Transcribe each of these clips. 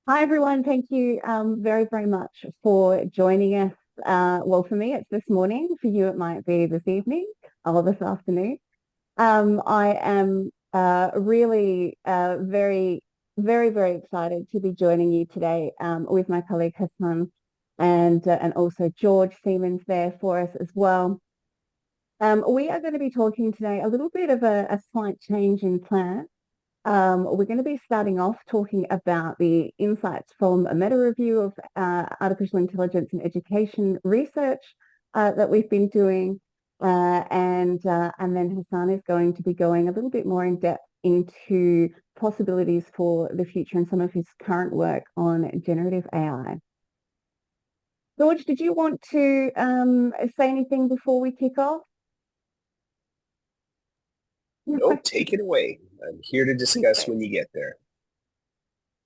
Hi, everyone. Thank you very, very much for joining us. Well, for me, it's this morning. For you, it might be this evening or this afternoon. I am really very, very, very excited to be joining you today with my colleague Hassan and also George Siemens there for us as well. We are going to be talking today a little bit of a slight change in plan. We're going to be starting off talking about the insights from a meta review of artificial intelligence and education research that we've been doing. And then Hassan is going to be going a little bit more in depth into possibilities for the future and some of his current work on generative AI. George, did you want to say anything before we kick off? No, take it away. I'm here to discuss when you get there.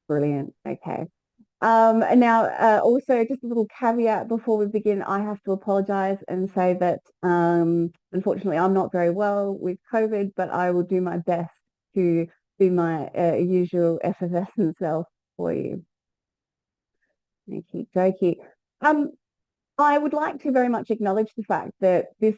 Brilliant. Okay. And now, also just a little caveat before we begin, I have to apologize and say that unfortunately I'm not very well with COVID, but I will do my best to do my usual effervescent self for you. Okie dokie. Um, I would like to very much acknowledge the fact that this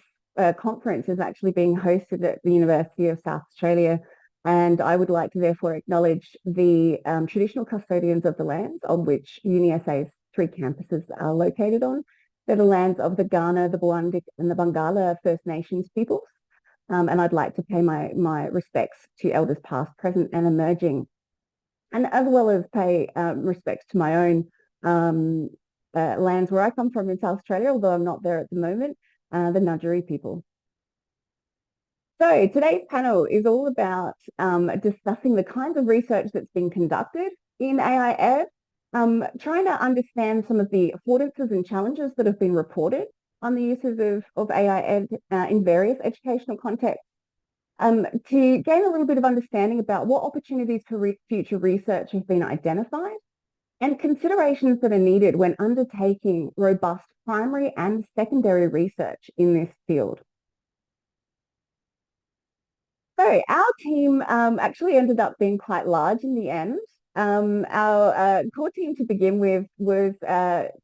conference is actually being hosted at the University of South Australia, and I would like to therefore acknowledge the traditional custodians of the lands on which UniSA's three campuses are located on. They're the lands of the Kaurna, the Buandik and the Bangala First Nations peoples. And I'd like to pay my respects to elders past, present and emerging, and as well as pay respects to my own lands where I come from in South Australia, although I'm not there at the moment, the Nudgee people. So today's panel is all about discussing the kinds of research that's been conducted in AIEd, trying to understand some of the affordances and challenges that have been reported on the uses of AIEd in various educational contexts, to gain a little bit of understanding about what opportunities for future research have been identified and considerations that are needed when undertaking robust primary and secondary research in this field. So our team actually ended up being quite large in the end. Our core team to begin with was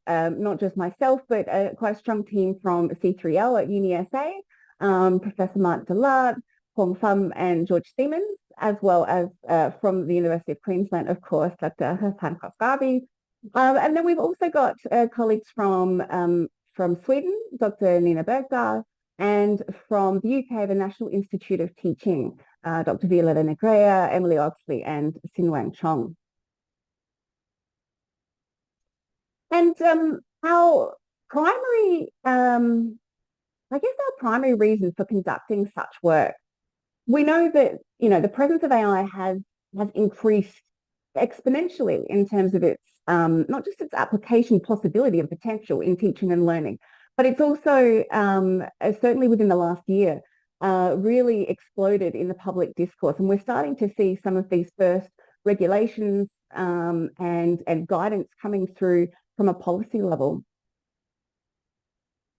not just myself, but quite a strong team from C3L at UniSA, Professor Mark Delart, Hong Pham and George Siemens, as well as from the University of Queensland, of course, Dr. Hassan Khosravi. And then we've also got colleagues from Sweden, Dr. Nina Bergdahl, and from the UK, the National Institute of Teaching, Dr. Violetta Negrea, Emily Oxley, and Xin-Wang Chong. And our primary, our primary reason for conducting such work, we know that, the presence of AI has increased exponentially in terms of its, not just its application possibility and potential in teaching and learning, but it's also, certainly within the last year, really exploded in the public discourse. And we're starting to see some of these first regulations and guidance coming through from a policy level.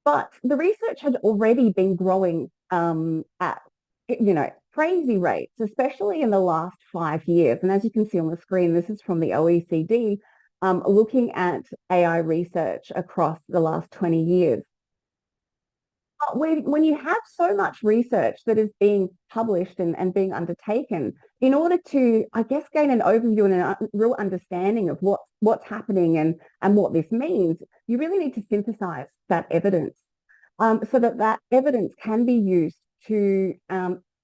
But the research had already been growing at, crazy rates, especially in the last 5 years. And as you can see on the screen, this is from the OECD, looking at AI research across the last 20 years. But when you have so much research that is being published and being undertaken, in order to, gain an overview and a real understanding of what's happening and what this means, you really need to synthesize that evidence so that evidence can be used to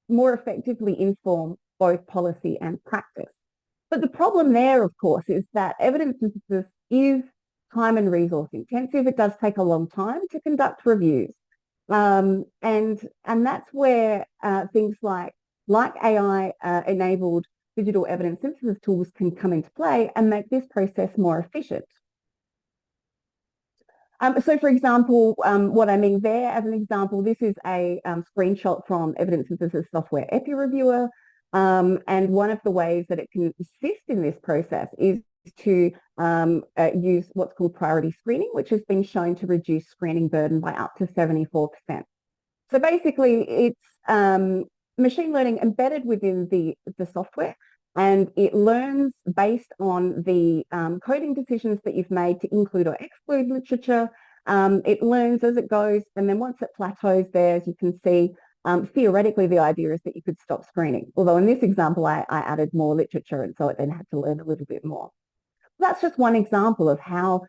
more effectively inform both policy and practice. But the problem there, of course, is that evidence synthesis is time and resource intensive. It does take a long time to conduct reviews. And that's where things like AI enabled digital evidence synthesis tools can come into play and make this process more efficient. So, for example, what I mean there, as an example, this is a screenshot from evidence synthesis software EpiReviewer. And one of the ways that it can assist in this process is to use what's called priority screening, which has been shown to reduce screening burden by up to 74%. So basically, it's machine learning embedded within the software and it learns based on the coding decisions that you've made to include or exclude literature. It learns as it goes, and then once it plateaus there, as you can see, theoretically the idea is that you could stop screening. Although in this example, I added more literature, and so it then had to learn a little bit more. That's just one example of how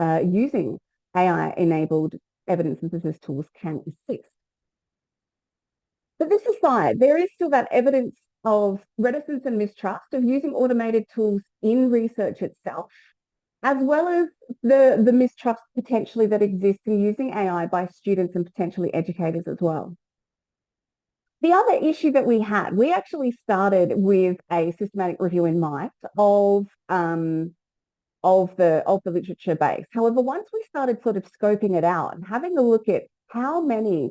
using AI-enabled evidence synthesis tools can assist. But this aside, there is still that evidence of reticence and mistrust of using automated tools in research itself, as well as the mistrust potentially that exists in using AI by students and potentially educators as well. The other issue that we actually started with a systematic review in mind of the literature base. However, once we started sort of scoping it out and having a look at how many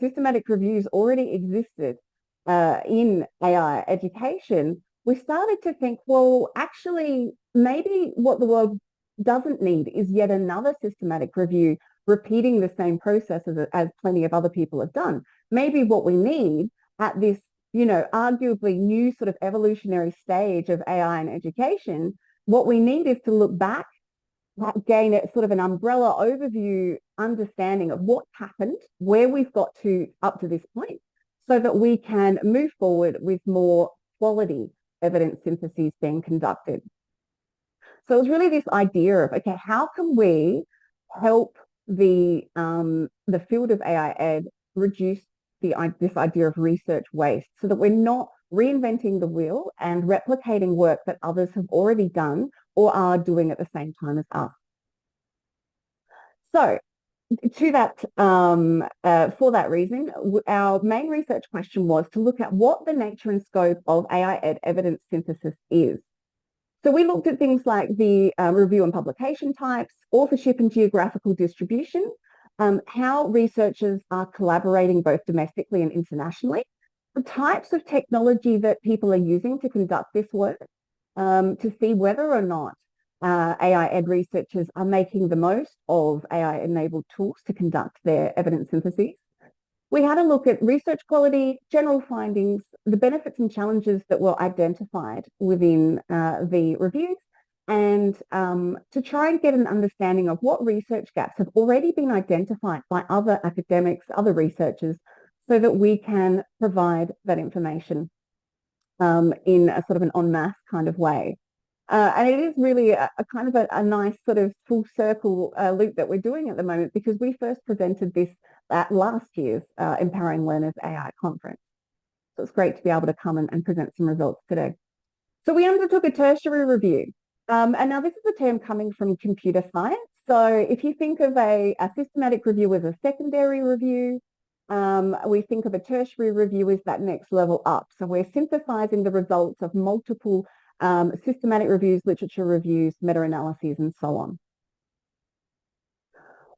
systematic reviews already existed in AI education, we started to think, well, actually, maybe what the world doesn't need is yet another systematic review repeating the same process as plenty of other people have done. Maybe what we need at this, arguably new sort of evolutionary stage of AI in education, what we need is to look back, gain a sort of an umbrella overview understanding of what's happened, where we've got to up to this point, so that we can move forward with more quality evidence syntheses being conducted. So it was really this idea of, okay, how can we help the field of AIEd reduce this idea of research waste, so that we're not reinventing the wheel and replicating work that others have already done or are doing at the same time as us. So to that, for that reason, our main research question was to look at what the nature and scope of AIEd evidence synthesis is. So we looked at things like the review and publication types, authorship and geographical distribution, how researchers are collaborating both domestically and internationally, the types of technology that people are using to conduct this work, to see whether or not AIEd researchers are making the most of AI-enabled tools to conduct their evidence syntheses. We had a look at research quality, general findings, the benefits and challenges that were identified within the reviews, and to try and get an understanding of what research gaps have already been identified by other academics, other researchers, so that we can provide that information in a sort of an en masse kind of way. And it is really a kind of a nice sort of full circle loop that we're doing at the moment, because we first presented this at last year's Empowering Learners AI conference. So it's great to be able to come and present some results today. So we undertook a tertiary review. And now this is a term coming from computer science. So if you think of a systematic review as a secondary review, we think of a tertiary review as that next level up. So we're synthesizing the results of multiple systematic reviews, literature reviews, meta-analyses, and so on.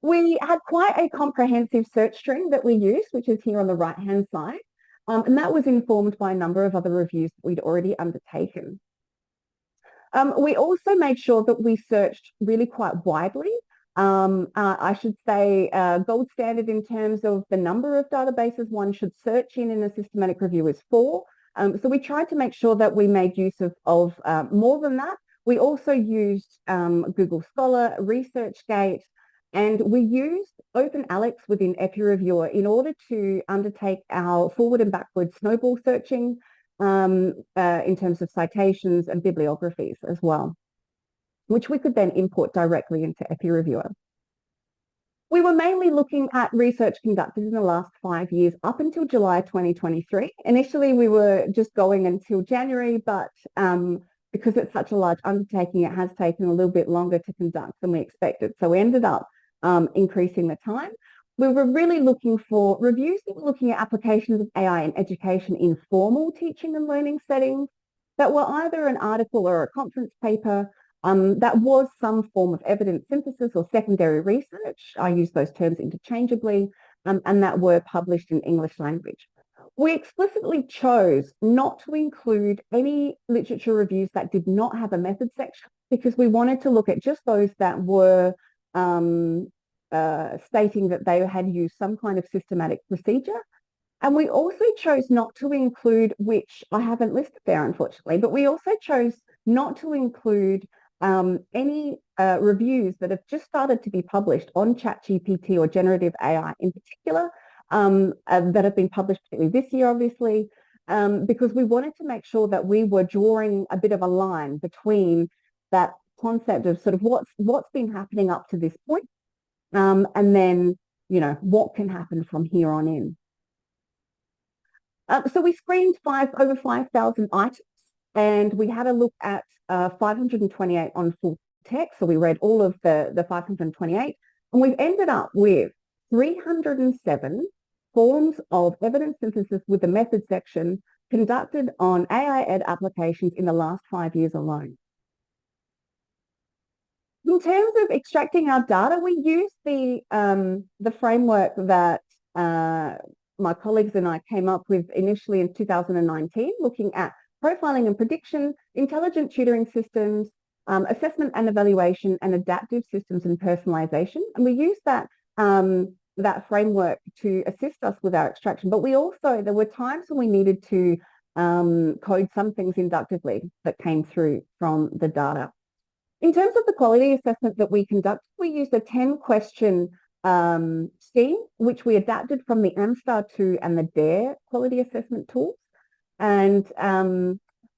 We had quite a comprehensive search string that we used, which is here on the right-hand side, and that was informed by a number of other reviews that we'd already undertaken. We also made sure that we searched really quite widely. I should say gold standard in terms of the number of databases one should search in a systematic review is 4. So we tried to make sure that we made use of more than that. We also used Google Scholar, ResearchGate, and we used OpenAlex within EpiReviewer in order to undertake our forward and backward snowball searching in terms of citations and bibliographies as well, which we could then import directly into EpiReviewer. We were mainly looking at research conducted in the last 5 years up until July 2023. Initially, we were just going until January, but because it's such a large undertaking, it has taken a little bit longer to conduct than we expected. So we ended up increasing the time. We were really looking for reviews that were looking at applications of AI in education in formal teaching and learning settings that were either an article or a conference paper that was some form of evidence synthesis or secondary research. I use those terms interchangeably, and that were published in English language. We explicitly chose not to include any literature reviews that did not have a method section, because we wanted to look at just those that were stating that they had used some kind of systematic procedure, And we also chose not to include, which I haven't listed there, unfortunately, but we also chose not to include any reviews that have just started to be published on ChatGPT or generative AI in particular, that have been published this year, obviously, because we wanted to make sure that we were drawing a bit of a line between that concept of sort of what's been happening up to this point, and then, you know, what can happen from here on in. So we screened over 5,000 items, and we had a look at 528 on full text. So we read all of the 528, and we've ended up with 307 forms of evidence synthesis with the method section conducted on AIEd applications in the last 5 years alone. In terms of extracting our data, we use the framework that my colleagues and I came up with initially in 2019, looking at profiling and prediction, intelligent tutoring systems, assessment and evaluation, and adaptive systems and personalization. And we use that framework to assist us with our extraction. But there were times when we needed to code some things inductively that came through from the data. In terms of the quality assessment that we conducted, we used a 10-question scheme, which we adapted from the AMSTAR2 and the DARE quality assessment tools. And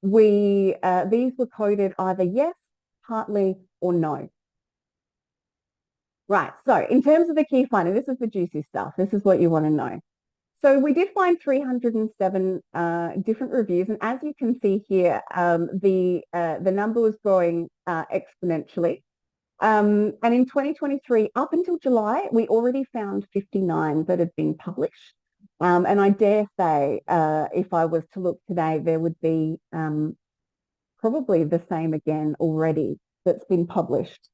these were coded either yes, partly, or no. Right, so in terms of the key finding, this is the juicy stuff. This is what you want to know. So we did find 307 different reviews, and as you can see here, the number was growing exponentially. And in 2023, up until July, we already found 59 that had been published. And I dare say, if I was to look today, there would be probably the same again already that's been published.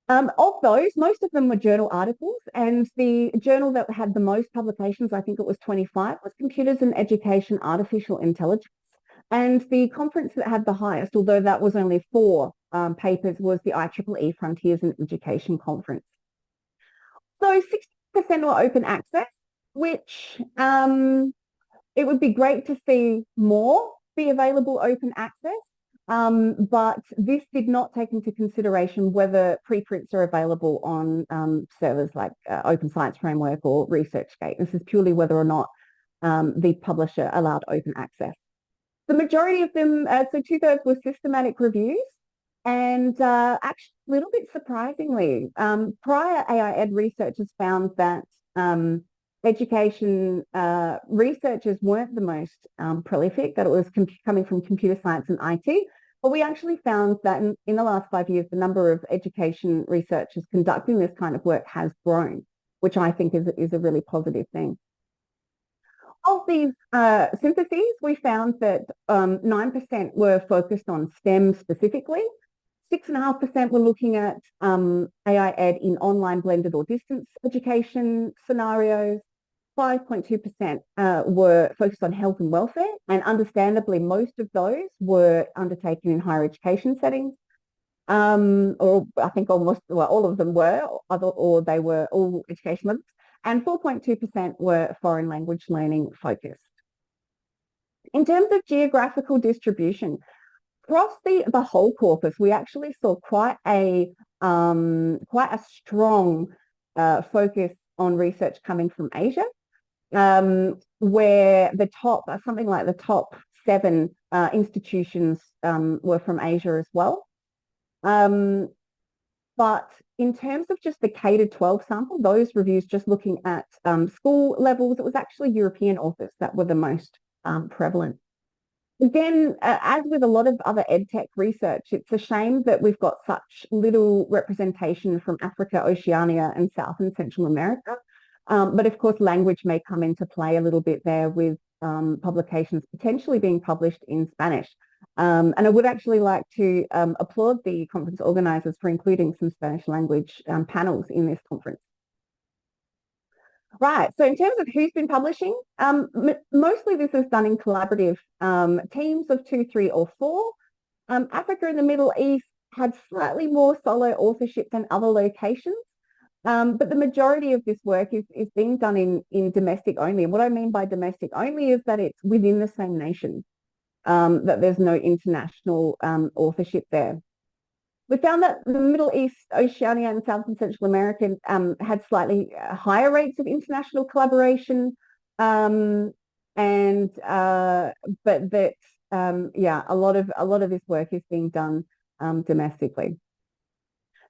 Of those, most of them were journal articles, and the journal that had the most publications, I think it was 25, was Computers and Education Artificial Intelligence. And the conference that had the highest, although that was only 4 papers, was the IEEE Frontiers in Education Conference. So 60% were open access, which it would be great to see more be available open access. But this did not take into consideration whether preprints are available on servers like Open Science Framework or ResearchGate. This is purely whether or not the publisher allowed open access. The majority of them, so 2/3, were systematic reviews. And actually, a little bit surprisingly, prior AIEd researchers found that education researchers weren't the most prolific, that it was coming from computer science and IT. But we actually found that in the last 5 years, the number of education researchers conducting this kind of work has grown, which I think is a really positive thing. Of these syntheses, we found that 9% were focused on STEM specifically. 6.5% were looking at AIEd in online, blended or distance education scenarios. 5.2% were focused on health and welfare, and understandably, most of those were undertaken in higher education settings. Or I think all of them were, or they were all education levels. And 4.2% were foreign language learning focused. In terms of geographical distribution, across the whole corpus, we actually saw quite a strong focus on research coming from Asia, where something like the top 7 institutions were from Asia as well. But in terms of just the K-12 sample, those reviews just looking at school levels, it was actually European authors that were the most prevalent. Again, as with a lot of other EdTech research, it's a shame that we've got such little representation from Africa, Oceania, and South and Central America. But of course, language may come into play a little bit there with publications potentially being published in Spanish. And I would actually like to applaud the conference organisers for including some Spanish language panels in this conference. Right, so in terms of who's been publishing, mostly this is done in collaborative teams of 2, 3, or 4. Africa and the Middle East had slightly more solo authorship than other locations. But the majority of this work is being done in domestic only. And what I mean by domestic only is that it's within the same nation, that there's no international authorship there. We found that the Middle East, Oceania, and South and Central America had slightly higher rates of international collaboration, and but that yeah, a lot of this work is being done domestically.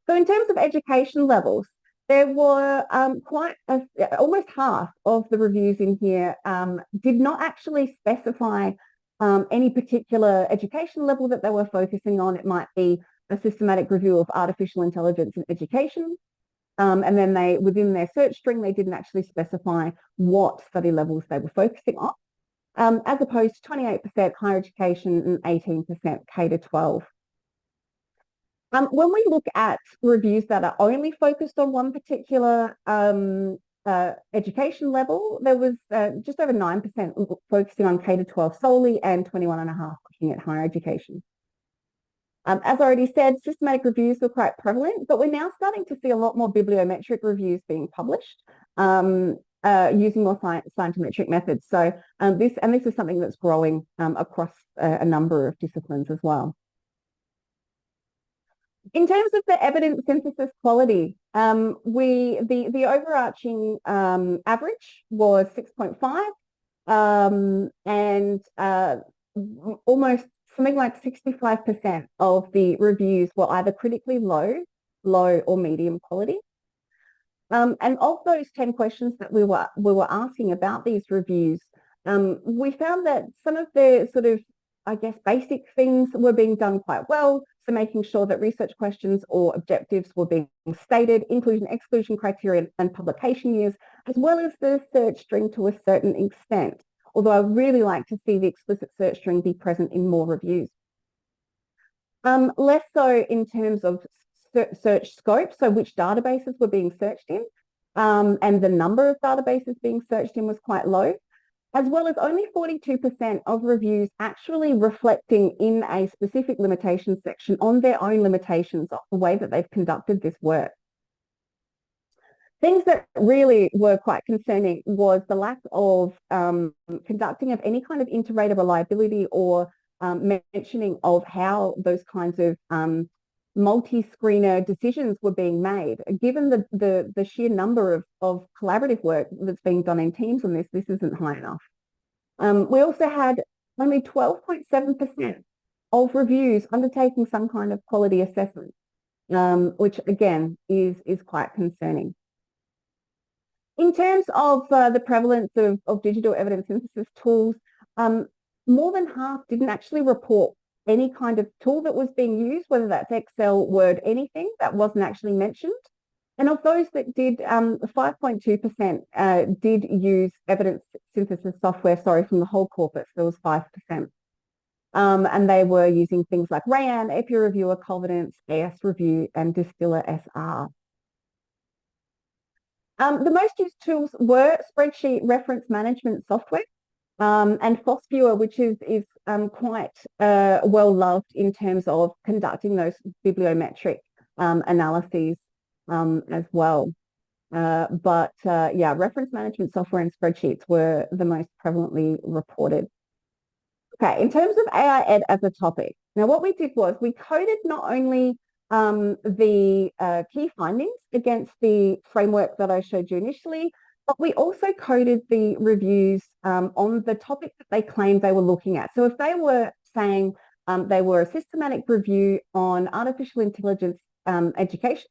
So in terms of education levels, there were almost half of the reviews in here did not actually specify any particular education level that they were focusing on. It might be a systematic review of artificial intelligence in education. And then within their search string, they didn't actually specify what study levels they were focusing on, as opposed to 28% higher education and 18% K-12. When we look at reviews that are only focused on one particular education level, there was just over 9% focusing on K-12 solely and 21.5% looking at higher education. As I already said, systematic reviews were quite prevalent, but we're now starting to see a lot more bibliometric reviews being published using more scientometric methods. So this is something that's growing across a number of disciplines as well. In terms of the evidence synthesis quality, the overarching average was 6.5, and almost something like 65% of the reviews were either critically low, or medium quality. And of those 10 questions that we were asking about these reviews, we found that some of the sort of, I guess, basic things were being done quite well. So making sure that research questions or objectives were being stated, inclusion, exclusion criteria, and publication years, as well as the search string to a certain extent. Although I really like to see the explicit search string be present in more reviews. Less so in terms of search scope, so which databases were being searched in, and the number of databases being searched in was quite low, as well as only 42% of reviews actually reflecting in a specific limitations section on their own limitations of the way that they've conducted this work. Things that really were quite concerning was the lack of conducting of any kind of inter-rater reliability or mentioning of how those kinds of multi-screener decisions were being made. Given the sheer number of collaborative work that's being done in teams on this isn't high enough. We also had only 12.7% of reviews undertaking some kind of quality assessment, which again is quite concerning. In terms of the prevalence of digital evidence synthesis tools, more than half didn't actually report any kind of tool that was being used, whether that's Excel, Word, anything that wasn't actually mentioned. And of those that did, 5.2% did use evidence synthesis software, from the whole corpus, there was 5%. And they were using things like Rayan, EPI Reviewer, Covenants, AS Review, and Distiller SR. The most used tools were spreadsheet reference management software and FOSS-Viewer, which is quite well loved in terms of conducting those bibliometric analyses as well. Yeah, reference management software and spreadsheets were the most prevalently reported. Okay, in terms of AIEd as a topic, now what we did was we coded not only the key findings against the framework that I showed you initially, but we also coded the reviews on the topic that they claimed they were looking at. So if they were saying they were a systematic review on artificial intelligence education,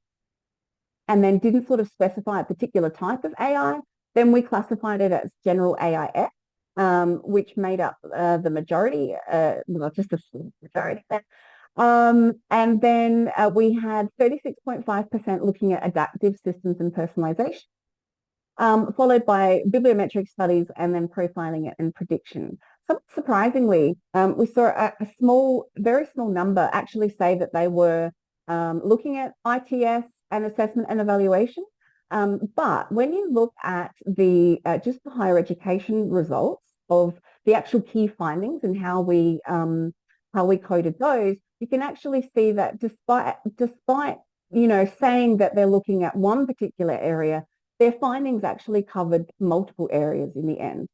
and then didn't sort of specify a particular type of AI, then we classified it as general AIF, which made up the majority, well, just a majority there. And then we had 36.5% looking at adaptive systems and personalization, followed by bibliometric studies and then profiling it and prediction. So surprisingly, we saw a very small number actually say that they were looking at ITS and assessment and evaluation. But when you look at the just the higher education results of the actual key findings and how we coded those, you can actually see that despite saying that they're looking at one particular area, their findings actually covered multiple areas in the end.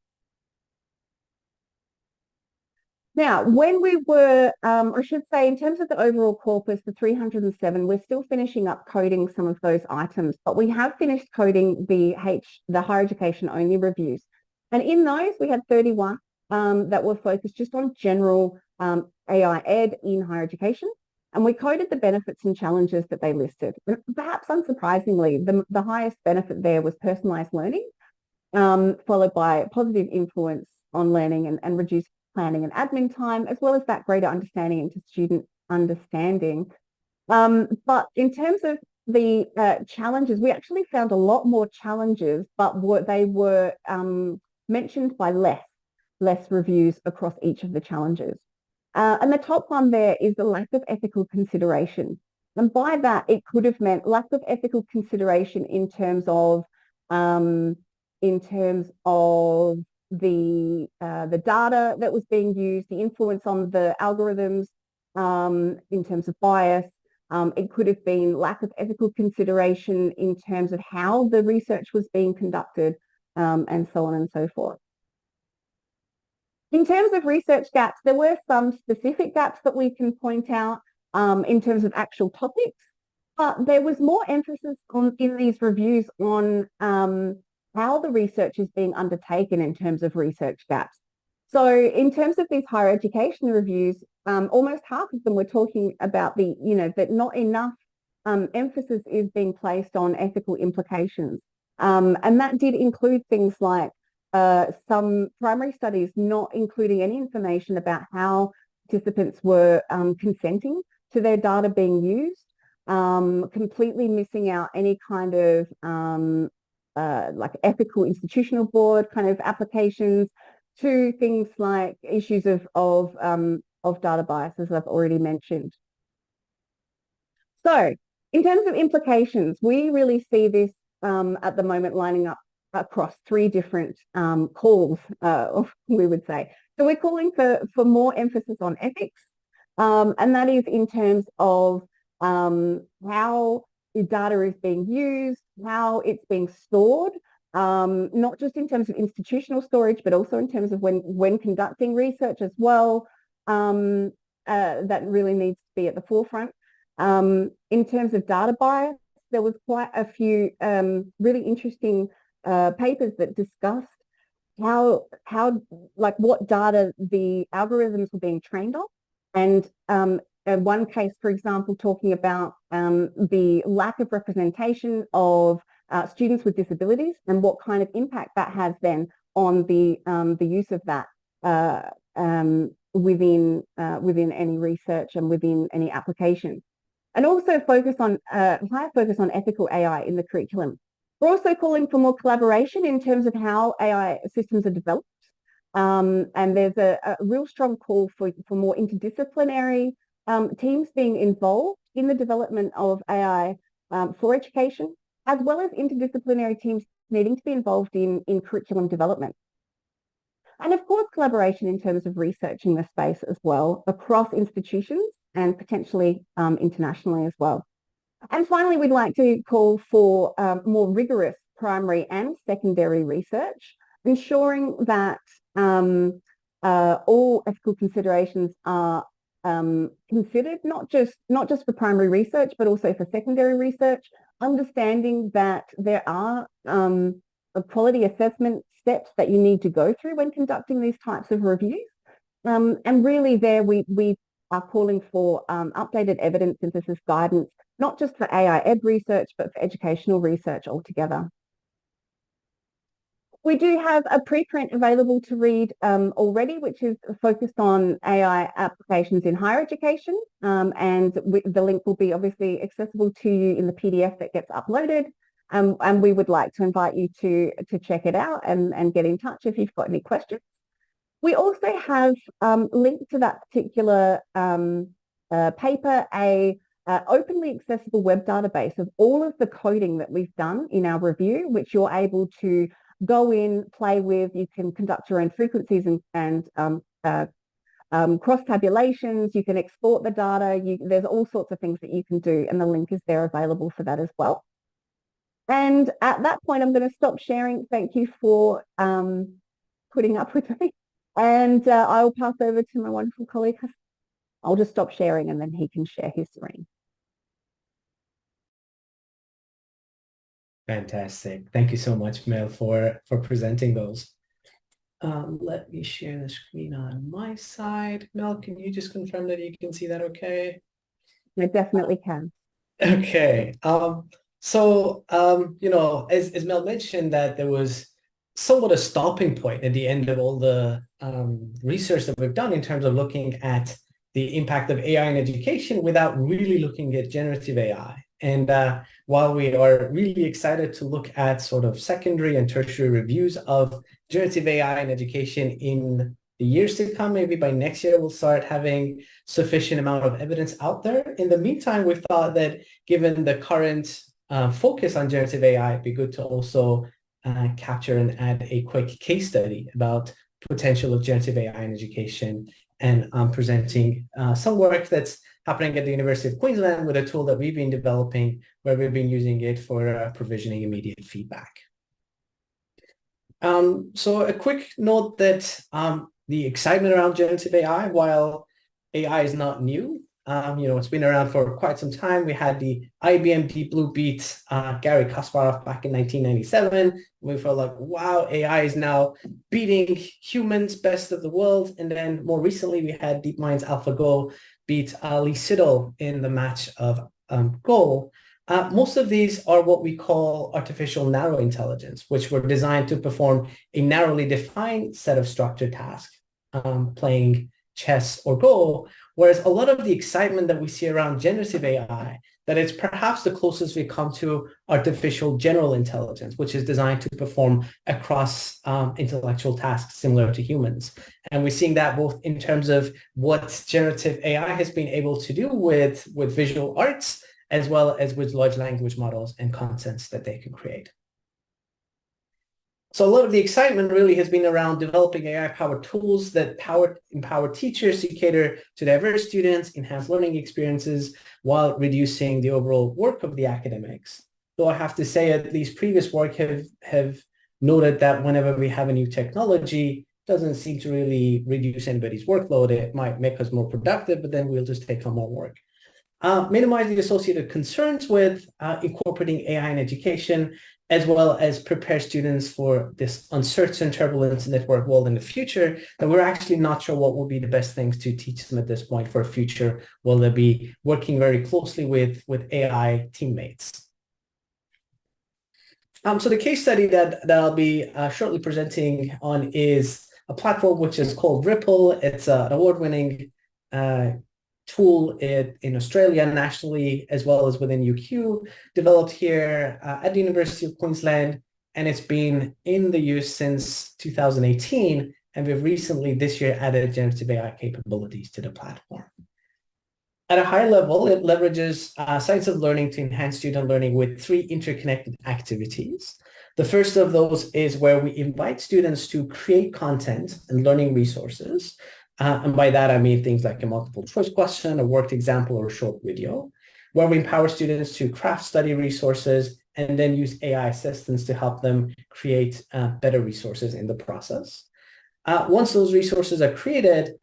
Now, when we were, I should say, in terms of the overall corpus, the 307, we're still finishing up coding some of those items, but we have finished coding the higher education only reviews. And in those, we had 31 that were focused just on general AIEd in higher education. And we coded the benefits and challenges that they listed. Perhaps unsurprisingly, the highest benefit there was personalized learning, followed by positive influence on learning and reduced planning and admin time, as well as that greater understanding into student understanding. But in terms of the challenges, we actually found a lot more challenges, but they were mentioned by less reviews across each of the challenges. And the top one there is the lack of ethical consideration. And by that, it could have meant lack of ethical consideration in terms of the data that was being used, the influence on the algorithms, in terms of bias. It could have been lack of ethical consideration in terms of how the research was being conducted, and so on and so forth. In terms of research gaps, there were some specific gaps that we can point out in terms of actual topics, but there was more emphasis in these reviews on how the research is being undertaken in terms of research gaps. So in terms of these higher education reviews, almost half of them were talking about that not enough emphasis is being placed on ethical implications. And that did include things like some primary studies not including any information about how participants were consenting to their data being used, completely missing out any kind of like ethical institutional board kind of applications, to things like issues of data bias, as I've already mentioned. So in terms of implications, we really see this at the moment lining up across three different calls, we would say. So we're calling for more emphasis on ethics, and that is in terms of how the data is being used, how it's being stored, not just in terms of institutional storage, but also in terms of when conducting research as well. That really needs to be at the forefront. In terms of data bias, there was quite a few really interesting papers that discussed how like what data the algorithms were being trained on, and one case, for example, talking about the lack of representation of students with disabilities and what kind of impact that has then on the use of that within any research and within any application. And also higher focus on ethical AI in the curriculum. We're also calling for more collaboration in terms of how AI systems are developed. And there's a real strong call for more interdisciplinary teams being involved in the development of AI for education, as well as interdisciplinary teams needing to be involved in curriculum development. And of course, collaboration in terms of researching the space as well across institutions and potentially internationally as well. And finally, we'd like to call for more rigorous primary and secondary research, ensuring that all ethical considerations are considered, not just for primary research, but also for secondary research, understanding that there are quality assessment steps that you need to go through when conducting these types of reviews. And really there we are calling for updated evidence synthesis guidance, not just for AIEd research, but for educational research altogether. We do have a preprint available to read already, which is focused on AI applications in higher education, and the link will be obviously accessible to you in the PDF that gets uploaded. And we would like to invite you to check it out and get in touch if you've got any questions. We also have linked to that particular paper a openly accessible web database of all of the coding that we've done in our review, which you're able to go in, play with. You can conduct your own frequencies and cross tabulations, you can export the data, there's all sorts of things that you can do, and the link is there available for that as well. And at that point, I'm going to stop sharing. Thank you for putting up with me. And I will pass over to my wonderful colleague. I'll just stop sharing and then he can share his screen. Fantastic. Thank you so much, Mel, for presenting those. Let me share the screen on my side. Mel, can you just confirm that you can see that okay? I definitely can. Okay. You know, as Mel mentioned, that there was somewhat a stopping point at the end of all the research that we've done in terms of looking at the impact of AI in education without really looking at generative AI. And while we are really excited to look at sort of secondary and tertiary reviews of generative AI in education in the years to come, maybe by next year, we'll start having sufficient amount of evidence out there. In the meantime, we thought that given the current focus on generative AI, it'd be good to also capture and add a quick case study about potential of generative AI in education, and presenting some work that's happening at the University of Queensland with a tool that we've been developing, where we've been using it for provisioning immediate feedback. So a quick note that the excitement around generative AI, while AI is not new, you know, it's been around for quite some time. We had the IBM Deep Blue beat Gary Kasparov back in 1997. We felt like, wow, AI is now beating humans, best of the world. And then more recently, we had DeepMind's AlphaGo beat Lee Sedol in the match of Go. Most of these are what we call artificial narrow intelligence, which were designed to perform a narrowly defined set of structured tasks, playing chess or Go. Whereas a lot of the excitement that we see around generative AI, that it's perhaps the closest we come to artificial general intelligence, which is designed to perform across intellectual tasks similar to humans. And we're seeing that both in terms of what generative AI has been able to do with visual arts, as well as with large language models and contents that they can create. So a lot of the excitement really has been around developing AI-powered tools that empower teachers to cater to diverse students, enhance learning experiences, while reducing the overall work of the academics. Though I have to say, at least previous work have noted that whenever we have a new technology, it doesn't seem to really reduce anybody's workload. It might make us more productive, but then we'll just take on more work. Minimize the associated concerns with incorporating AI in education, as well as prepare students for this uncertain, turbulent network world in the future, that we're actually not sure what will be the best things to teach them at this point for a future. Will they be working very closely with AI teammates? So the case study that I'll be shortly presenting on is a platform which is called Ripple. It's an award-winning tool in Australia nationally, as well as within UQ, developed here at the University of Queensland, and it's been in the use since 2018, and we've recently this year added generative AI capabilities to the platform. At a high level, it leverages science of learning to enhance student learning with 3 interconnected activities. The first of those is where we invite students to create content and learning resources. And by that, I mean things like a multiple choice question, a worked example, or a short video, where we empower students to craft study resources and then use AI assistants to help them create better resources in the process. Once those resources are created,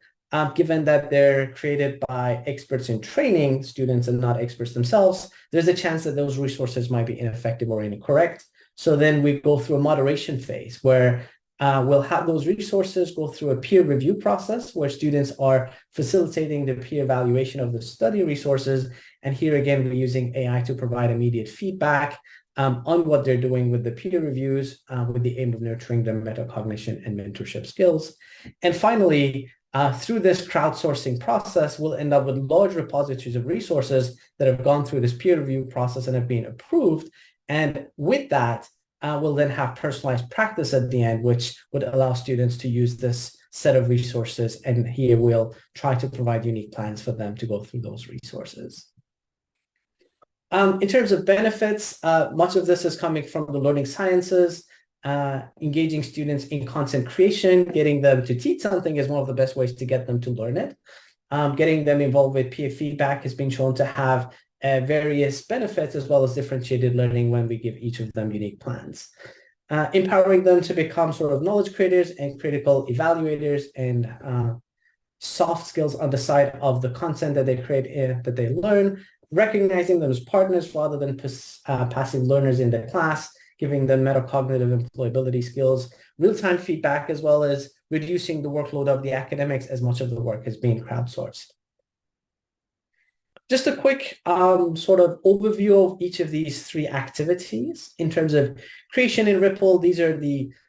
given that they're created by experts in training, students and not experts themselves, there's a chance that those resources might be ineffective or incorrect. So then we go through a moderation phase where we'll have those resources go through a peer review process where students are facilitating the peer evaluation of the study resources. And here again, we're using AI to provide immediate feedback on what they're doing with the peer reviews, with the aim of nurturing their metacognition and mentorship skills. And finally, through this crowdsourcing process, we'll end up with large repositories of resources that have gone through this peer review process and have been approved. And with that, we'll then have personalized practice at the end, which would allow students to use this set of resources. And here we'll try to provide unique plans for them to go through those resources. In terms of benefits, much of this is coming from the learning sciences. engaging students in content creation, getting them to teach something is one of the best ways to get them to learn it. Getting them involved with peer feedback has been shown to have various benefits as well as differentiated learning when we give each of them unique plans. Empowering them to become sort of knowledge creators and critical evaluators and soft skills on the side of the content that they create, that they learn, recognizing them as partners rather than passive learners in the class, giving them metacognitive employability skills, real-time feedback, as well as reducing the workload of the academics as much of the work is being crowdsourced. Just a quick sort of overview of each of these three activities. In terms of creation in Ripple, these are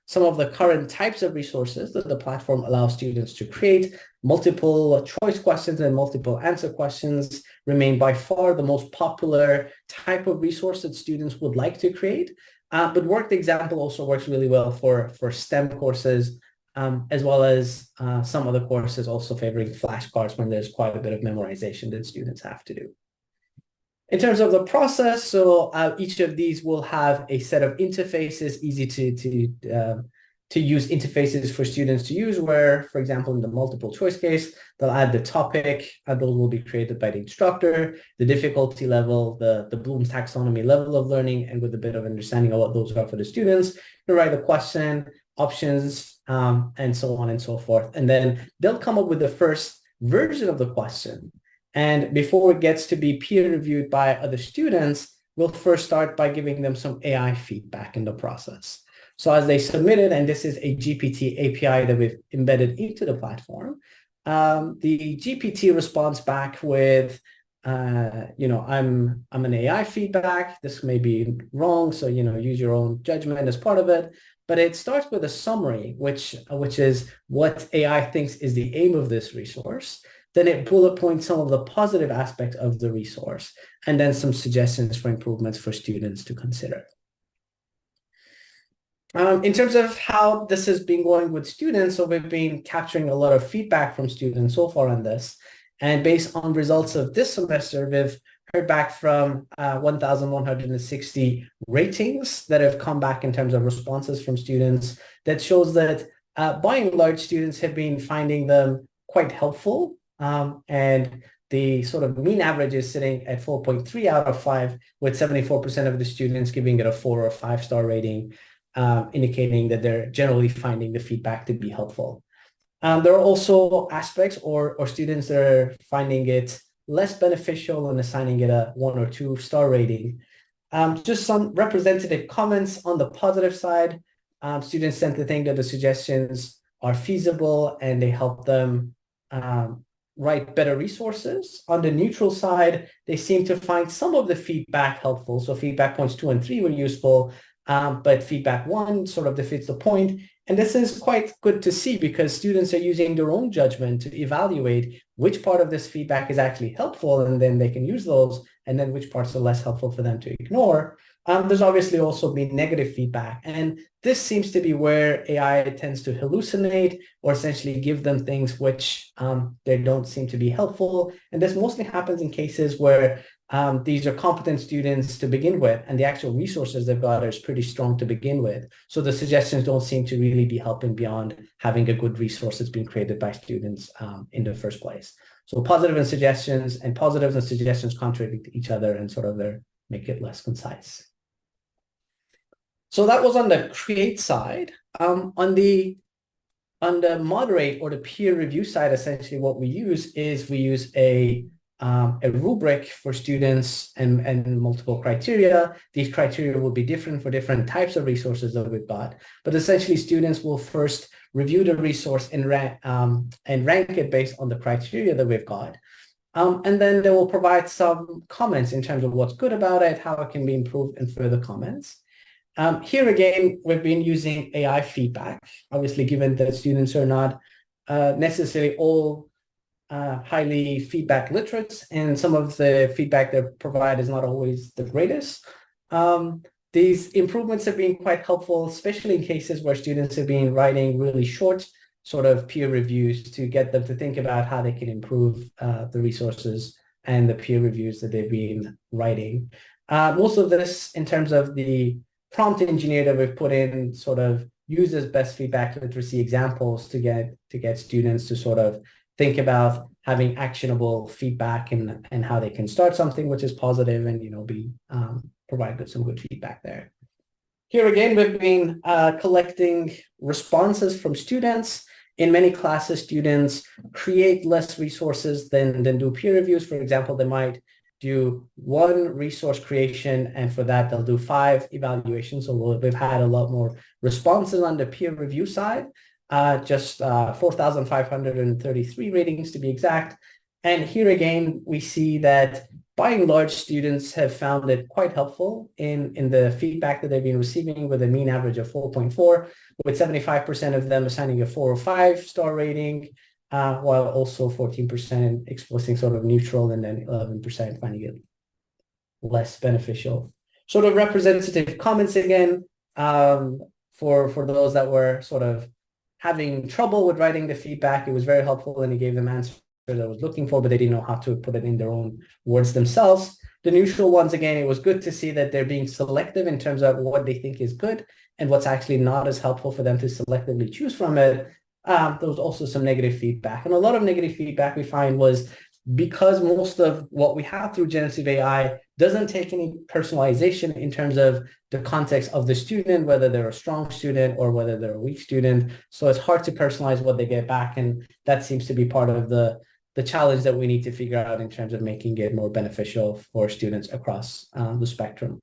some of the current types of resources that the platform allows students to create. Multiple choice questions and multiple answer questions remain by far the most popular type of resource that students would like to create. But worked example also works really well for STEM courses, as well as some other courses also favoring flashcards when there's quite a bit of memorization that students have to do. In terms of the process, so each of these will have a set of interfaces, easy to use interfaces for students to use, where, for example, in the multiple choice case, they'll add the topic, and those will be created by the instructor, the difficulty level, the Bloom's taxonomy level of learning, and with a bit of understanding of what those are for the students, to write a question, options, and so on and so forth. And then they'll come up with the first version of the question. And before it gets to be peer reviewed by other students, we'll first start by giving them some AI feedback in the process. So as they submit it, and this is a GPT API that we've embedded into the platform, the GPT responds back with, I'm an AI feedback. This may be wrong, so use your own judgment as part of it. But it starts with a summary, which is what AI thinks is the aim of this resource. Then it bullet points some of the positive aspects of the resource, and then some suggestions for improvements for students to consider. In terms of how this has been going with students, so we've been capturing a lot of feedback from students so far on this. And based on results of this semester, we've heard back from 1,160 ratings that have come back in terms of responses from students that shows that by and large, students have been finding them quite helpful. And the sort of mean average is sitting at 4.3 out of 5, with 74% of the students giving it a 4 or 5-star rating, indicating that they're generally finding the feedback to be helpful. There are also aspects or students that are finding it less beneficial and assigning it a 1 or 2-star rating. Just some representative comments on the positive side. Students tend to think that the suggestions are feasible and they help them write better resources. On the neutral side, they seem to find some of the feedback helpful. So feedback points 2 and 3 were useful, but feedback 1 sort of defeats the point. And this is quite good to see because students are using their own judgment to evaluate which part of this feedback is actually helpful, and then they can use those, and then which parts are less helpful for them to ignore. There's obviously also been negative feedback, and this seems to be where AI tends to hallucinate or essentially give them things which they don't seem to be helpful. And this mostly happens in cases where these are competent students to begin with, and the actual resources they've got are pretty strong to begin with. So the suggestions don't seem to really be helping beyond having a good resource that's been created by students in the first place. So positives and suggestions contradict each other and sort of make it less concise. So that was on the create side. On the moderate or the peer review side, essentially what we use is a rubric for students and multiple criteria. These criteria will be different for different types of resources that we've got. But essentially, students will first review the resource and rank it based on the criteria that we've got. And then they will provide some comments in terms of what's good about it, how it can be improved, and further comments. Here again, we've been using AI feedback, obviously, given that students are not necessarily all highly feedback literate, and some of the feedback they provide is not always the greatest. These improvements have been quite helpful, especially in cases where students have been writing really short sort of peer reviews to get them to think about how they can improve the resources and the peer reviews that they've been writing. Most of this, in terms of the prompt engineer that we've put in sort of uses best feedback literacy examples to get students to sort of think about having actionable feedback and how they can start something which is positive and be provide some good feedback there. Here again, we've been collecting responses from students. In many classes, students create less resources than do peer reviews. For example, they might do one resource creation, and for that, they'll do 5 evaluations. So we've had a lot more responses on the peer review side, just 4,533 ratings to be exact. And here again, we see that by and large, students have found it quite helpful in the feedback that they've been receiving, with a mean average of 4.4, with 75% of them assigning a 4 or 5 star rating, while also 14% expressing sort of neutral, and then 11% finding it less beneficial. Sort of representative comments again, for those that were sort of having trouble with writing the feedback. It was very helpful, and it gave them answers that I was looking for, but they didn't know how to put it in their own words themselves. The neutral ones, again, it was good to see that they're being selective in terms of what they think is good and what's actually not as helpful for them to selectively choose from it. There was also some negative feedback, and a lot of negative feedback we find was because most of what we have through generative AI doesn't take any personalization in terms of the context of the student, whether they're a strong student or whether they're a weak student. So it's hard to personalize what they get back, and that seems to be part of the challenge that we need to figure out in terms of making it more beneficial for students across the spectrum.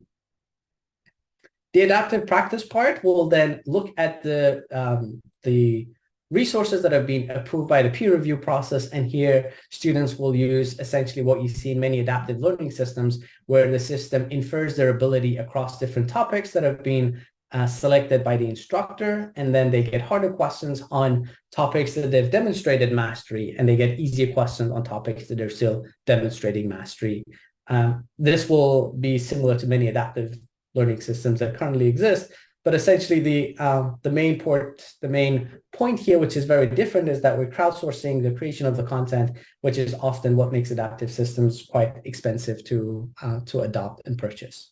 The adaptive practice part will then look at the resources that have been approved by the peer review process, and here students will use essentially what you see in many adaptive learning systems, where the system infers their ability across different topics that have been selected by the instructor, and then they get harder questions on topics that they've demonstrated mastery, and they get easier questions on topics that they're still demonstrating mastery. This will be similar to many adaptive learning systems that currently exist, but essentially the main point here, which is very different, is that we're crowdsourcing the creation of the content, which is often what makes adaptive systems quite expensive to adopt and purchase.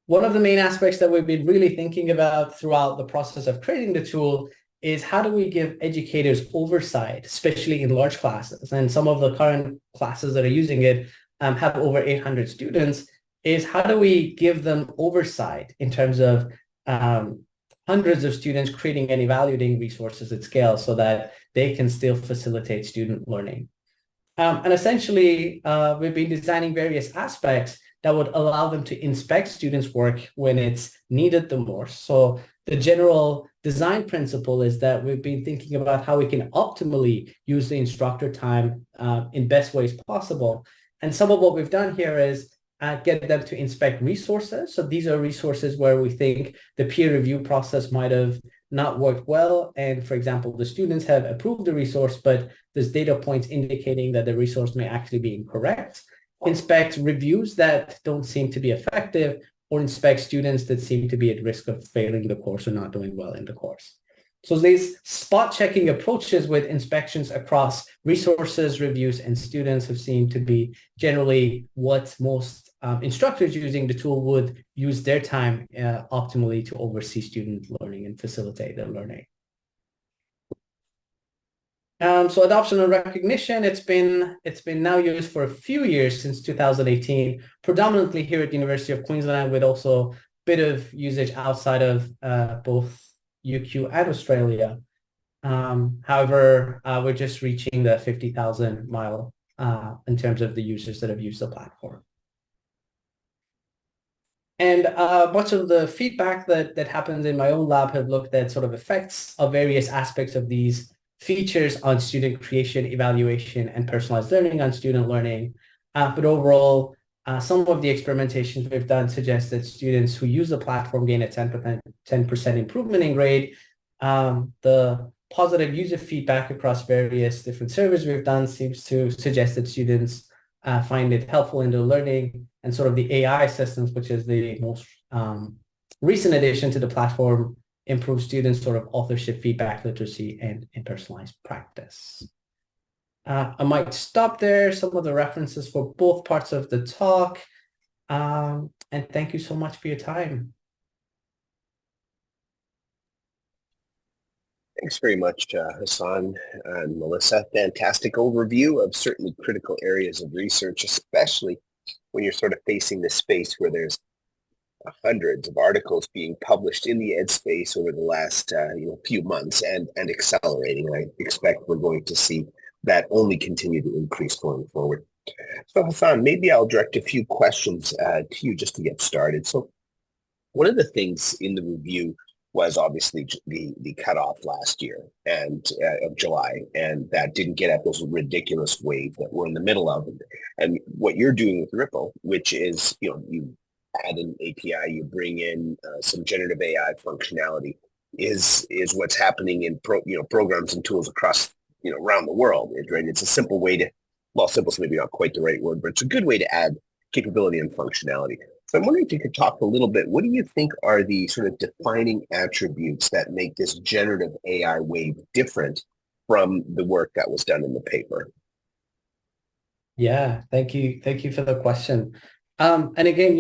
One of the main aspects that we've been really thinking about throughout the process of creating the tool is how do we give educators oversight, especially in large classes, and some of the current classes that are using it have over 800 students, is how do we give them oversight in terms of hundreds of students creating and evaluating resources at scale so that they can still facilitate student learning. And essentially, we've been designing various aspects that would allow them to inspect students' work when it's needed the most. So the general design principle is that we've been thinking about how we can optimally use the instructor time in best ways possible. And some of what we've done here is get them to inspect resources. So these are resources where we think the peer review process might have not worked well. And for example, the students have approved the resource, but there's data points indicating that the resource may actually be incorrect. Inspect reviews that don't seem to be effective, or inspect students that seem to be at risk of failing the course or not doing well in the course. So these spot checking approaches with inspections across resources, reviews, and students have seemed to be generally what most instructors using the tool would use their time optimally to oversee student learning and facilitate their learning. So adoption and recognition, it's been now used for a few years, since 2018, predominantly here at the University of Queensland, with also a bit of usage outside of both UQ and Australia. However, we're just reaching the 50,000 mile in terms of the users that have used the platform. And much of the feedback that happens in my own lab have looked at sort of effects of various aspects of these features on student creation, evaluation, and personalized learning on student learning. But overall, some of the experimentations we've done suggest that students who use the platform gain a 10% improvement in grade. The positive user feedback across various different surveys we've done seems to suggest that students find it helpful in their learning, and sort of the AI systems, which is the most recent addition to the platform, improve students' sort of authorship, feedback, literacy, and personalized practice. I might stop there. Some of the references for both parts of the talk. And thank you so much for your time. Thanks very much, Hassan and Melissa. Fantastic overview of certainly critical areas of research, especially when you're sort of facing this space where there's hundreds of articles being published in the ed space over the last few months and accelerating. I expect we're going to see that only continue to increase going forward. So Hassan, maybe I'll direct a few questions to you just to get started. So one of the things in the review was obviously the cutoff last year and of July, and that didn't get at those ridiculous waves that we're in the middle of. And what you're doing with Ripple, which is, you add an API, you bring in some generative AI functionality, is what's happening in programs and tools across around the world. Right? It's a simple way to, well, simple is maybe not quite the right word, but it's a good way to add capability and functionality. So I'm wondering if you could talk a little bit, what do you think are the sort of defining attributes that make this generative AI wave different from the work that was done in the paper? Yeah, thank you. Thank you for the question. And again,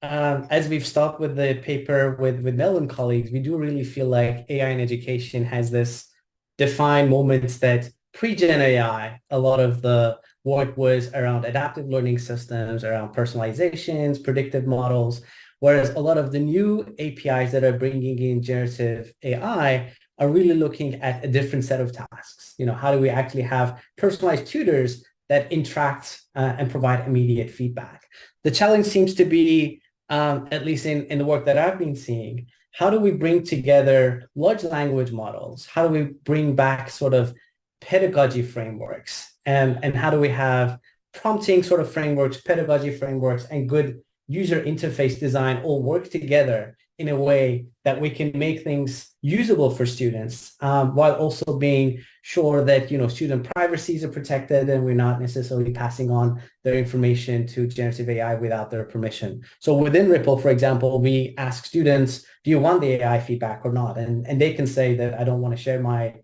as we've started with the paper with Mel and colleagues, we do really feel like AI in education has this defined moments that pre-gen AI, a lot of the work was around adaptive learning systems, around personalizations, predictive models, whereas a lot of the new APIs that are bringing in generative AI are really looking at a different set of tasks. How do we actually have personalized tutors that interact and provide immediate feedback? The challenge seems to be, at least in the work that I've been seeing, how do we bring together large language models? How do we bring back sort of pedagogy frameworks? And how do we have prompting sort of frameworks, pedagogy frameworks, and good user interface design all work together in a way that we can make things usable for students, while also being sure that student privacies are protected and we're not necessarily passing on their information to generative AI without their permission. So within Ripple, for example, we ask students, do you want the AI feedback or not? And they can say that I don't want to share my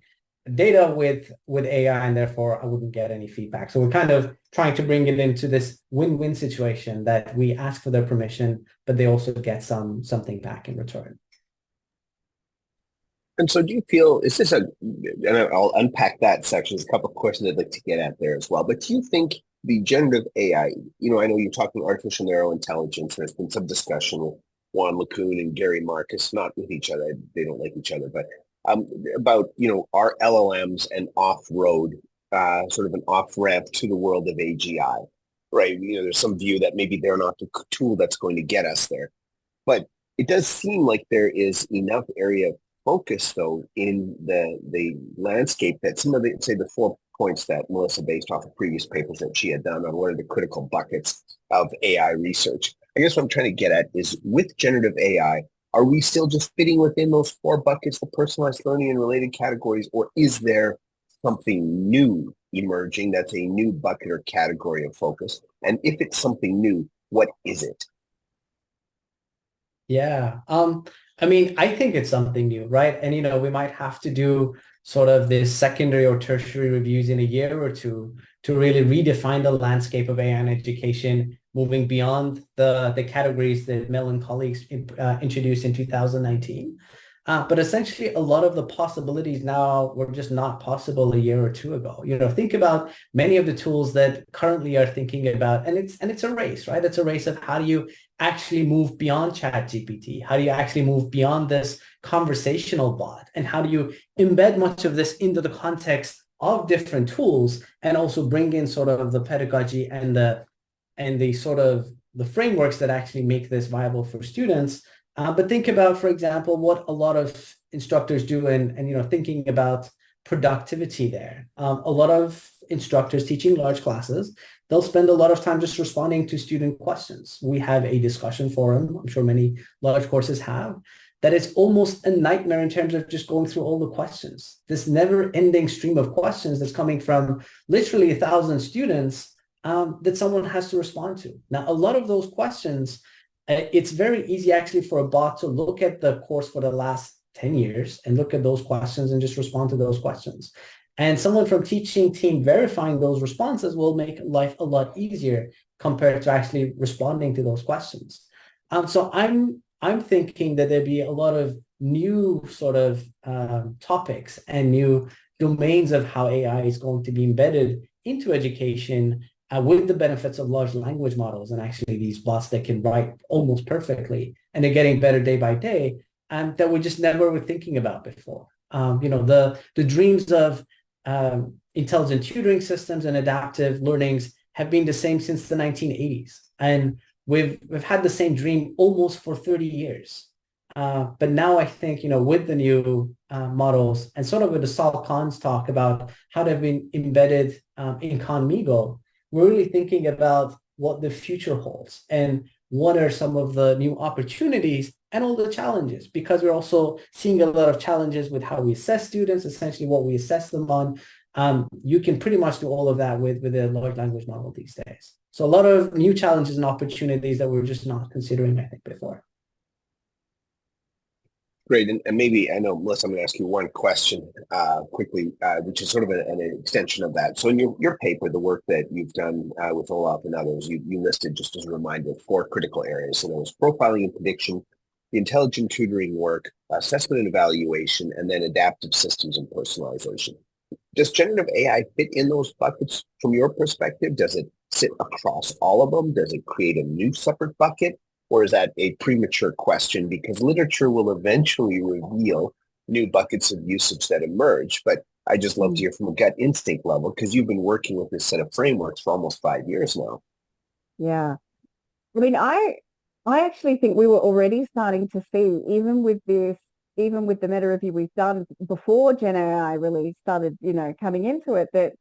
data with AI, and therefore I wouldn't get any feedback. So we're kind of trying to bring it into this win-win situation that we ask for their permission, but they also get something back in return. And so do you feel, is this and I'll unpack that section, there's a couple of questions I'd like to get at there as well, but do you think the generative AI, I know you're talking artificial narrow intelligence, there's been some discussion with Juan LeCun and Gary Marcus, not with each other, they don't like each other, but about, our LLMs and off-road, sort of an off-ramp to the world of AGI, right? There's some view that maybe they're not the tool that's going to get us there. But it does seem like there is enough area of focus, though, in the landscape that some of the, say, the 4 points that Melissa based off of previous papers that she had done on what are the critical buckets of AI research. I guess what I'm trying to get at is with generative AI, are we still just fitting within those 4 buckets, the personalized learning and related categories, or is there something new emerging that's a new bucket or category of focus? And if it's something new, what is it? Yeah. I think it's something new, right? And, we might have to do sort of this secondary or tertiary reviews in a year or two to really redefine the landscape of AI in education, moving beyond the categories that Mel and colleagues introduced in 2019. But essentially, a lot of the possibilities now were just not possible a year or two ago. Think about many of the tools that currently are thinking about, and it's a race, right? It's a race of how do you actually move beyond ChatGPT? How do you actually move beyond this conversational bot? And how do you embed much of this into the context of different tools and also bring in sort of the pedagogy and the sort of the frameworks that actually make this viable for students? But think about, for example, what a lot of instructors do and thinking about productivity there. A lot of instructors teaching large classes, they'll spend a lot of time just responding to student questions. We have a discussion forum, I'm sure many large courses have, that is almost a nightmare in terms of just going through all the questions. This never-ending stream of questions that's coming from literally 1,000 students that someone has to respond to. Now, a lot of those questions, it's very easy actually for a bot to look at the course for the last 10 years and look at those questions and just respond to those questions. And someone from teaching team verifying those responses will make life a lot easier compared to actually responding to those questions. So I'm thinking that there'd be a lot of new sort of topics and new domains of how AI is going to be embedded into education with the benefits of large language models and actually these bots that can write almost perfectly and they're getting better day by day that we just never were thinking about before. The dreams of intelligent tutoring systems and adaptive learnings have been the same since the 1980s. And we've had the same dream almost for 30 years. But now I think, with the new models and sort of with the Sol Khan's talk about how they've been embedded in Khanmigo, we're really thinking about what the future holds and what are some of the new opportunities and all the challenges, because we're also seeing a lot of challenges with how we assess students, essentially what we assess them on. You can pretty much do all of that with a large language model these days. So a lot of new challenges and opportunities that we're just not considering, I think, before. Great. And maybe, I know, Melissa, I'm going to ask you one question quickly, which is sort of an extension of that. So in your paper, the work that you've done with Olaf and others, you listed, just as a reminder, 4 critical areas. So there was profiling and prediction, the intelligent tutoring work, assessment and evaluation, and then adaptive systems and personalization. Does generative AI fit in those buckets from your perspective? Does it sit across all of them? Does it create a new separate bucket? Or is that a premature question? Because literature will eventually reveal new buckets of usage that emerge. But I just love to hear from a gut instinct level, because you've been working with this set of frameworks for almost 5 years now. Yeah. I mean, I actually think we were already starting to see, even with the meta review we've done before Gen AI really started, coming into it, that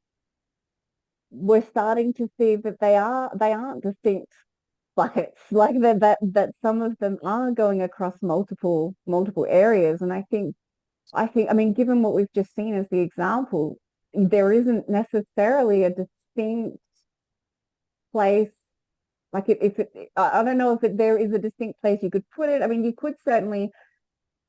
we're starting to see that they aren't distinct buckets, like that some of them are going across multiple areas. And I think, I mean, given what we've just seen as the example, there isn't necessarily a distinct place. Like I don't know if there is a distinct place you could put it. I mean, you could certainly,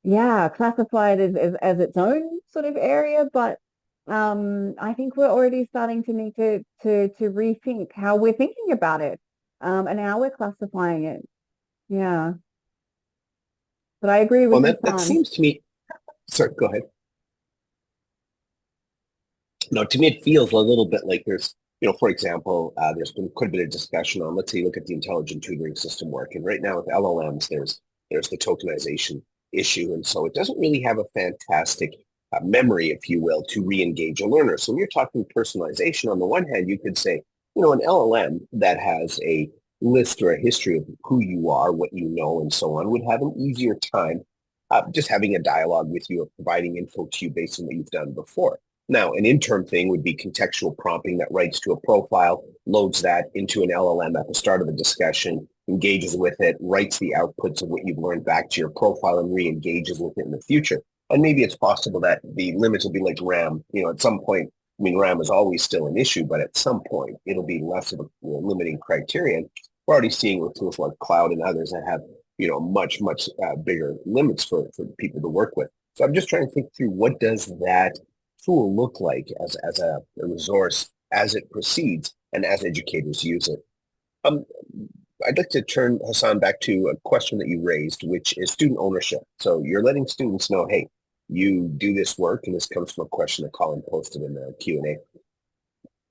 classify it as its own sort of area, but I think we're already starting to need to rethink how we're thinking about it, and how we're classifying it. Yeah. But I agree with That seems to me, sorry, go ahead. No, to me, it feels a little bit like there's, for example, there's been quite a bit of discussion on, let's say, look at the intelligent tutoring system work. And right now with LLMs, there's the tokenization issue. And so it doesn't really have a fantastic memory, if you will, to re-engage a learner. So when you're talking personalization, on the one hand, you could say, an LLM that has a list or a history of who you are, what you know, and so on, would have an easier time just having a dialogue with you or providing info to you based on what you've done before. Now, an interim thing would be contextual prompting that writes to a profile, loads that into an LLM at the start of a discussion, engages with it, writes the outputs of what you've learned back to your profile, and re-engages with it in the future. And maybe it's possible that the limits will be like RAM. At some point, I mean, RAM is always still an issue, but at some point, it'll be less of a limiting criterion. We're already seeing with tools like Cloud and others that have, much bigger limits for people to work with. So I'm just trying to think through, what does that tool look like as a resource as it proceeds and as educators use it? I'd like to turn, Hassan, back to a question that you raised, which is student ownership. So you're letting students know, hey, you do this work, and this comes from a question that Colin posted in the Q&A.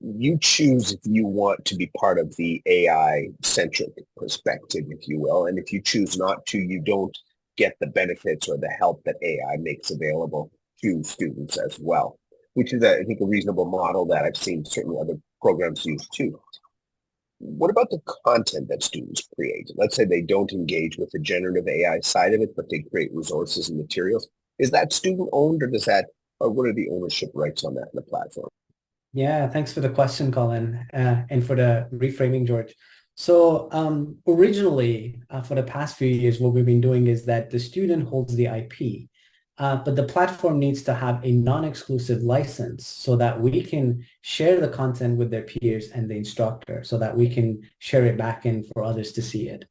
You choose if you want to be part of the AI-centric perspective, if you will, and if you choose not to, you don't get the benefits or the help that AI makes available to students as well, which is, I think, a reasonable model that I've seen certainly other programs use too. What about the content that students create? Let's say they don't engage with the generative AI side of it, but they create resources and materials. Is that student owned, or what are the ownership rights on that in the platform? Yeah, thanks for the question, Colin, and for the reframing, George. So originally, for the past few years, what we've been doing is that the student holds the IP, but the platform needs to have a non-exclusive license so that we can share the content with their peers and the instructor, so that we can share it back in for others to see it.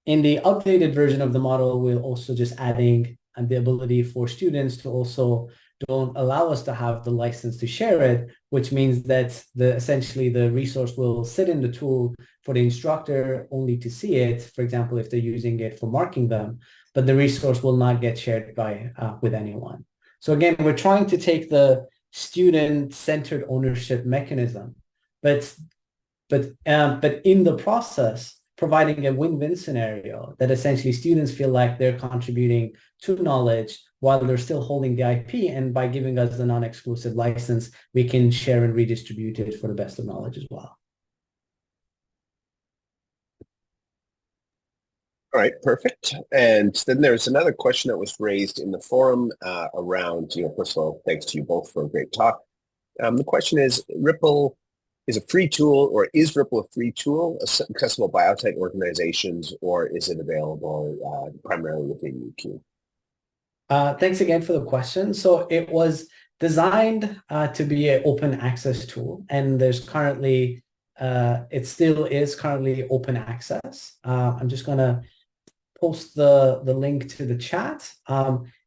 In the updated version of the model, we're also just adding the ability for students to also don't allow us to have the license to share it, which means that essentially the resource will sit in the tool for the instructor only to see it, for example, if they're using it for marking them, but the resource will not get shared with anyone. So again, we're trying to take the student-centered ownership mechanism, but in the process, providing a win-win scenario that essentially students feel like they're contributing to knowledge while they're still holding the IP, and by giving us the non-exclusive license, we can share and redistribute it for the best of knowledge as well. All right, perfect. And then there's another question that was raised in the forum around, first of all, thanks to you both for a great talk. The question is, Ripple is a free tool, or is Ripple a free tool accessible by outside organizations, or is it available primarily within UQ? Thanks again for the question. So it was designed to be an open access tool, and there's currently, it still is currently open access. I'm just going to post the link to the chat.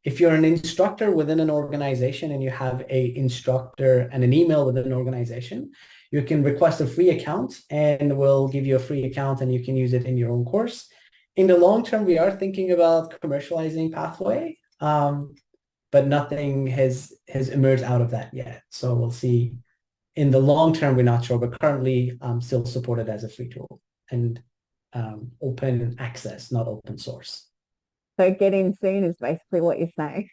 If you're an instructor within an organization and you have an instructor and an email within an organization, you can request a free account and we'll give you a free account and you can use it in your own course. In the long term, we are thinking about commercializing Pathway, but nothing has emerged out of that yet. So we'll see. In the long term, we're not sure, but currently still supported as a free tool and open access, not open source. So get in soon is basically what you're saying.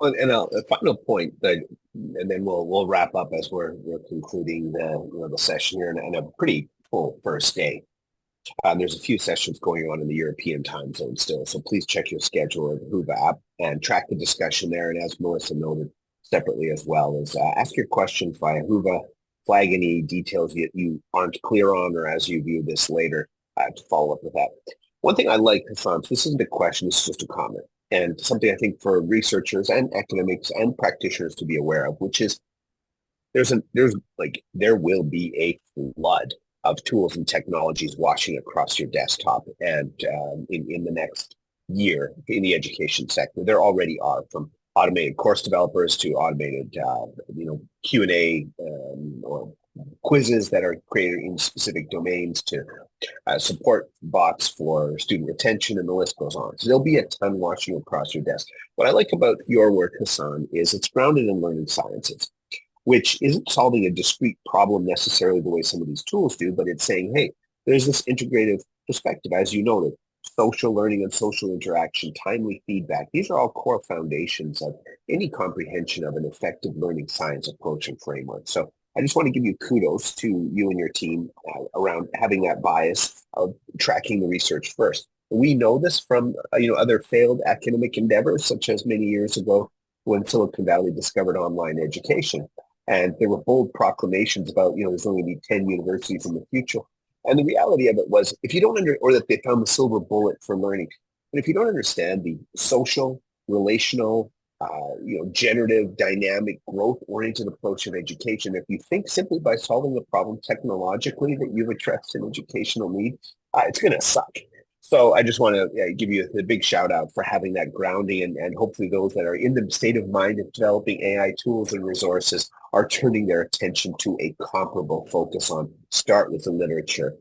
And a final point, and then we'll wrap up as we're concluding the session here, and a pretty full first day. There's a few sessions going on in the European time zone still, so please check your schedule at the Whova app and track the discussion there. And as Melissa noted separately as well, is ask your questions via Whova, flag any details that you aren't clear on, or as you view this later, to follow up with that. One thing I like, Hassan, so this isn't a question, this is just a comment, and something I think for researchers and academics and practitioners to be aware of, which is there will be a flood of tools and technologies washing across your desktop, and in the next year in the education sector. There already are, from automated course developers to automated Q&A or quizzes that are created in specific domains to support bots for student retention, and the list goes on. So there'll be a ton washing across your desk. What I like about your work, Hassan, is it's grounded in learning sciences, which isn't solving a discrete problem necessarily the way some of these tools do, but it's saying, hey, there's this integrative perspective, as you noted, social learning and social interaction, timely feedback. These are all core foundations of any comprehension of an effective learning science approach and framework. So I just want to give you kudos to you and your team around having that bias of tracking the research first. We know this from other failed academic endeavors, such as many years ago when Silicon Valley discovered online education. And there were bold proclamations about, there's only going to be 10 universities in the future. And the reality of it was, if you don't or that they found the silver bullet for learning, but if you don't understand the social, relational, generative, dynamic, growth-oriented approach of education, if you think simply by solving the problem technologically that you've addressed an educational need, it's going to suck. So I just want to give you a big shout out for having that grounding, and hopefully those that are in the state of mind of developing AI tools and resources are turning their attention to a comparable focus on start with the literature,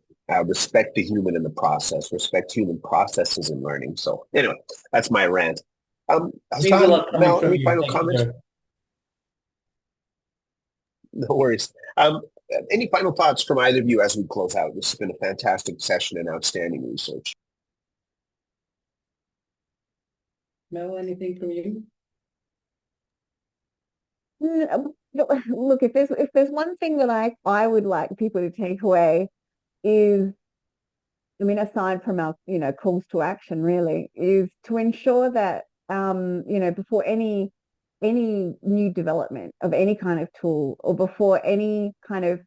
respect the human in the process, respect human processes in learning. So anyway, that's my rant. Hassan, Mel, any final comments? No worries. Any final thoughts from either of you as we close out? This has been a fantastic session and outstanding research. Mel, anything from you? Look, if there's one thing that I would like people to take away is, aside from our calls to action, really, is to ensure that before any new development of any kind of tool, or before any kind of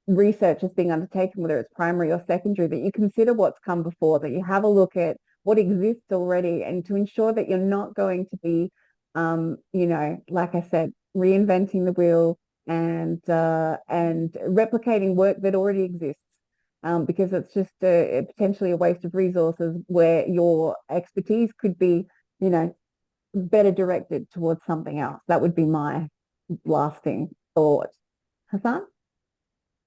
research is being undertaken, whether it's primary or secondary, that you consider what's come before, that you have a look at what exists already, and to ensure that you're not going to be, like I said, reinventing the wheel and replicating work that already exists. because it's just potentially a waste of resources where your expertise could be, better directed towards something else. That would be my lasting thought. Hassan?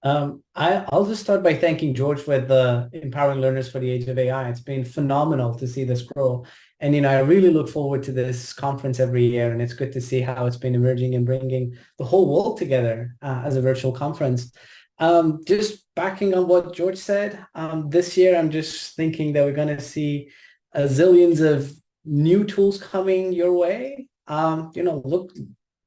I'll just start by thanking George for the Empowering Learners for the Age of AI. It's been phenomenal to see this grow. And, I really look forward to this conference every year. And it's good to see how it's been emerging and bringing the whole world together as a virtual conference. Just backing on what George said, this year, I'm just thinking that we're going to see zillions of new tools coming your way.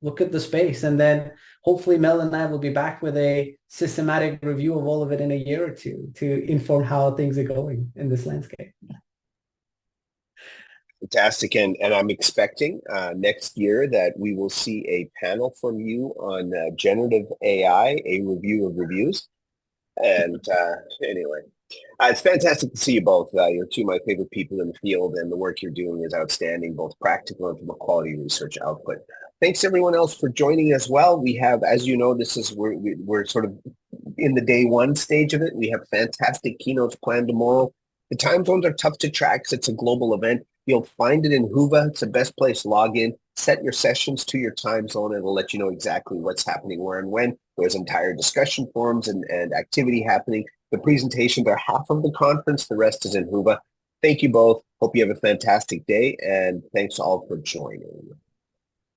Look at the space, and then hopefully Mel and I will be back with a systematic review of all of it in a year or two to inform how things are going in this landscape. Fantastic. And I'm expecting next year that we will see a panel from you on generative AI, a review of reviews. And anyway, it's fantastic to see you both. You're two of my favorite people in the field, and the work you're doing is outstanding, both practical and from a quality research output. Thanks everyone else for joining as well. We have, as you know, we're sort of in the day one stage of it. We have fantastic keynotes planned tomorrow. The time zones are tough to track because it's a global event. You'll find it in Whova. It's the best place to log in. Set your sessions to your time zone. It'll let you know exactly what's happening where and when. There's entire discussion forums and activity happening. The presentations are half of the conference. The rest is in Whova. Thank you both. Hope you have a fantastic day, and thanks all for joining.